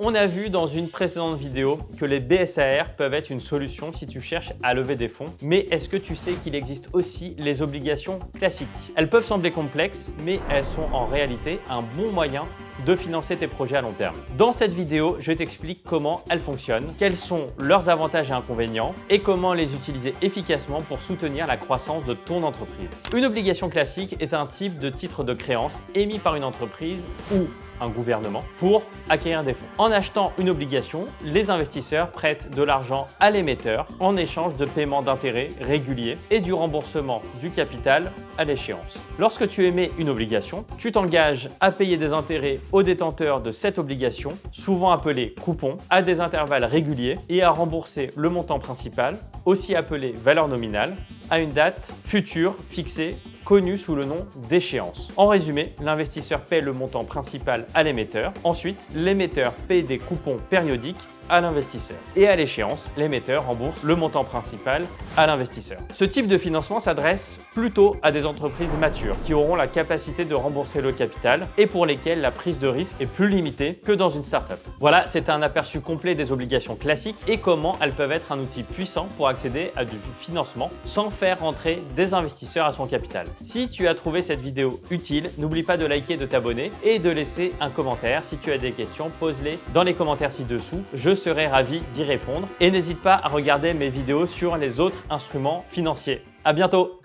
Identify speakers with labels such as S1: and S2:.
S1: On a vu dans une précédente vidéo que les BSAR peuvent être une solution si tu cherches à lever des fonds. Mais est-ce que tu sais qu'il existe aussi les obligations classiques? Elles peuvent sembler complexes, mais elles sont en réalité un bon moyen de financer tes projets à long terme. Dans cette vidéo, je t'explique comment elles fonctionnent, quels sont leurs avantages et inconvénients et comment les utiliser efficacement pour soutenir la croissance de ton entreprise. Une obligation classique est un type de titre de créance émis par une entreprise ou un gouvernement pour acquérir des fonds. En achetant une obligation, les investisseurs prêtent de l'argent à l'émetteur en échange de paiements d'intérêts réguliers et du remboursement du capital à l'échéance. Lorsque tu émets une obligation, tu t'engages à payer des intérêts aux détenteurs de cette obligation, souvent appelés coupons, à des intervalles réguliers et à rembourser le montant principal, aussi appelé valeur nominale, à une date future fixée connu sous le nom d'échéance. En résumé, l'investisseur paie le montant principal à l'émetteur. Ensuite, l'émetteur paie des coupons périodiques à l'investisseur. Et à l'échéance, l'émetteur rembourse le montant principal à l'investisseur. Ce type de financement s'adresse plutôt à des entreprises matures qui auront la capacité de rembourser le capital et pour lesquelles la prise de risque est plus limitée que dans une startup. Voilà, c'est un aperçu complet des obligations classiques et comment elles peuvent être un outil puissant pour accéder à du financement sans faire rentrer des investisseurs à son capital. Si tu as trouvé cette vidéo utile, n'oublie pas de liker, de t'abonner et de laisser un commentaire. Si tu as des questions, pose-les dans les commentaires ci-dessous. Je serai ravi d'y répondre. Et n'hésite pas à regarder mes vidéos sur les autres instruments financiers. À bientôt!